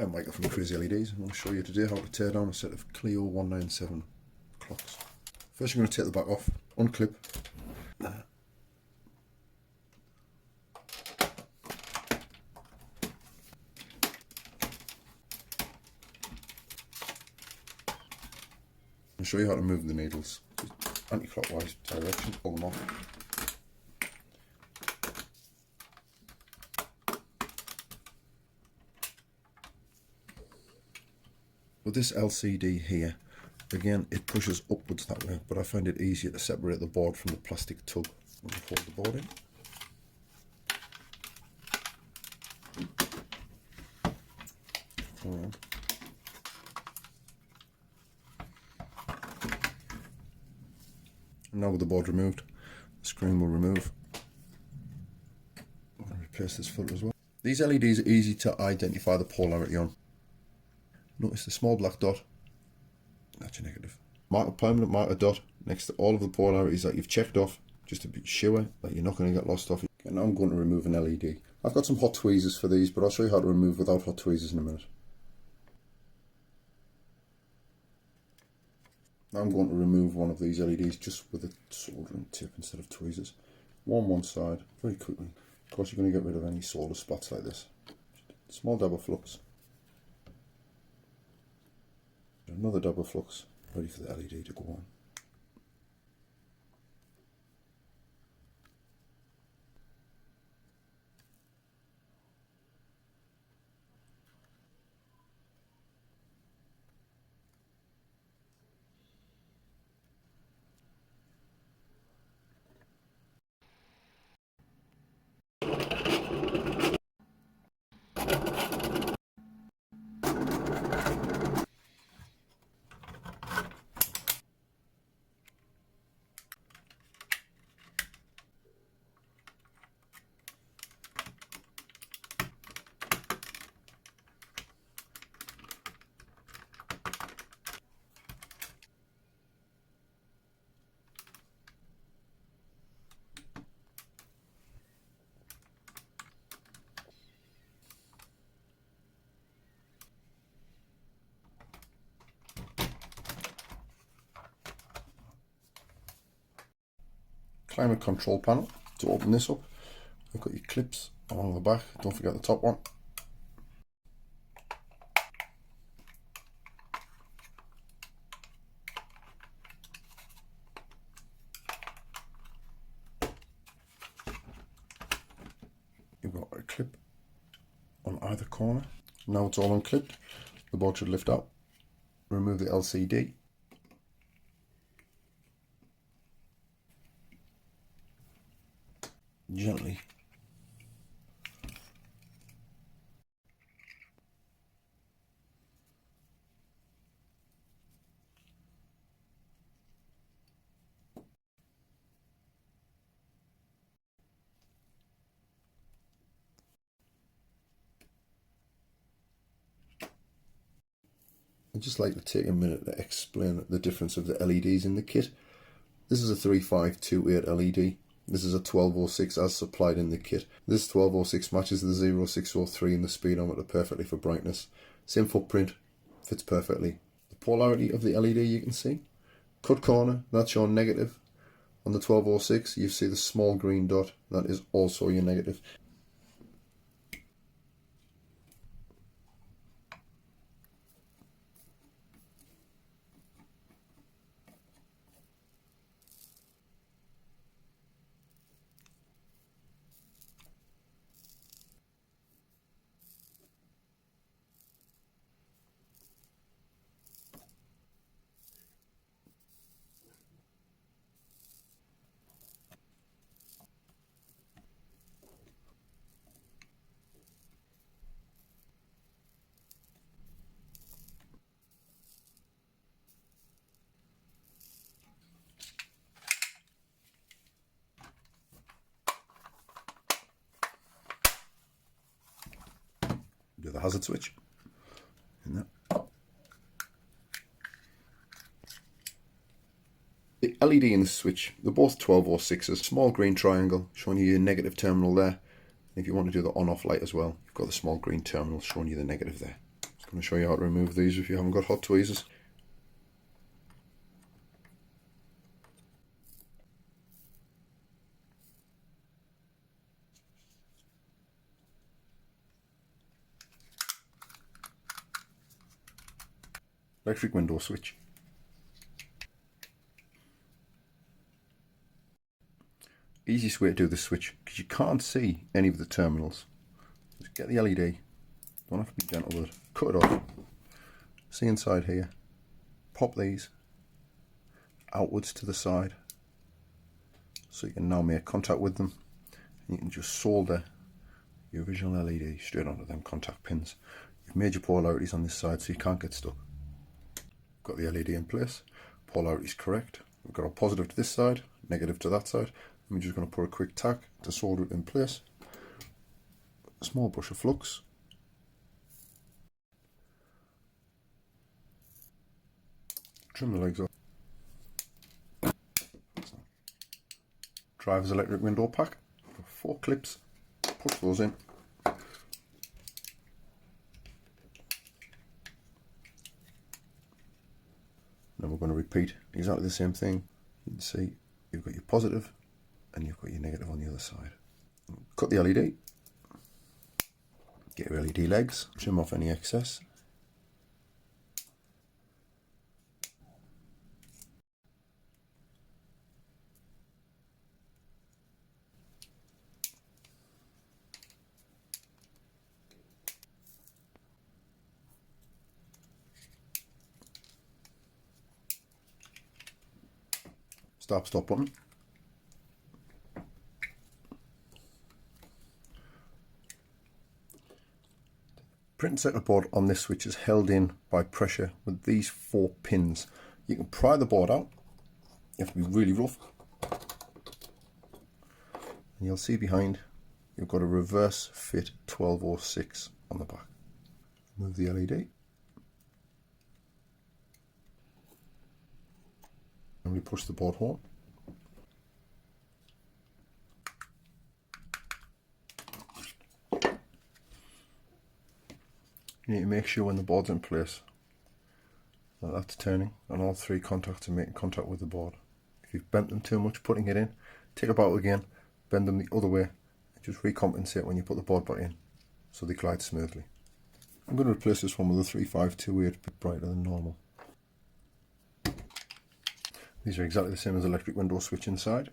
I'm Michael from Crazy LEDs. I'm going to show you today how to tear down a set of Clio 197 clocks. First, you're going to take the back off, unclip. I'll show you how to move the needles. Anti-clockwise direction, pull them off. With this LCD here, again it pushes upwards that way, but I find it easier to separate the board from the plastic tub. We'll hold the board in. And now with the board removed, the screen will remove. I'm going to replace this filter as well. These LEDs are easy to identify the polarity on. Notice the small black dot, that's your negative. Mark a permanent marker dot next to all of the polarities that you've checked off, just to be sure that you're not going to get lost off. And now I'm going to remove an LED. I've got some hot tweezers for these, but I'll show you how to remove without hot tweezers in a minute. Now I'm going to remove one of these LEDs just with a soldering tip instead of tweezers. One side, very quickly. Of course you're going to get rid of any solder spots like this. Small dab of flux. Another dab of flux, ready for the LED to go on. Climate control panel. To open this up, you've got your clips along the back, don't forget the top one. You've got a clip on either corner. Now it's all unclipped, the board should lift out. Remove the LCD. Gently. I'd just like to take a minute to explain the difference of the LEDs in the kit. This is a 3528 LED. This is a 1206 as supplied in the kit. This 1206 matches the 0603 in the speedometer perfectly for brightness. Same footprint, fits perfectly. The polarity of the LED you can see. Cut corner, that's your negative. On the 1206 you see the small green dot, that is also your negative. Do the hazard switch in there. The LED and the switch, they're both 1206s. Small green triangle showing you your negative terminal there. And if you want to do the on-off light as well, you've got the small green terminal showing you the negative there. going to show you how to remove these if you haven't got hot tweezers. Electric window switch. Easiest way to do this switch, because you can't see any of the terminals. Just get the LED, don't have to be gentle with it, cut it off, see inside here, pop these outwards to the side, so you can now make contact with them, and you can just solder your original LED straight onto them contact pins. You've made your polarities on this side so you can't get stuck. Got the LED in place, polarity is correct, we've got a positive to this side, negative to that side. I'm just going to put a quick tack to solder it in place. A small brush of flux. Trim the legs off. Driver's electric window pack. 4 clips. Push those in. Then we're going to repeat exactly the same thing. You can see you've got your positive and you've got your negative on the other side. Cut the LED, get your LED legs, trim off any excess. Stop button. Print circuit board on this switch is held in by pressure with these 4 pins. You can pry the board out. You have to be really rough. And you'll see behind you've got a reverse fit 1206 on the back. Move the LED. And we push the board home. You need to make sure when the board's in place that that's turning and all 3 contacts are making contact with the board. If you've bent them too much putting it in, take them out again, bend them the other way, and just recompensate when you put the board back in so they glide smoothly. I'm going to replace this one with a 3528, a bit brighter than normal. These are exactly the same as the electric window switch inside.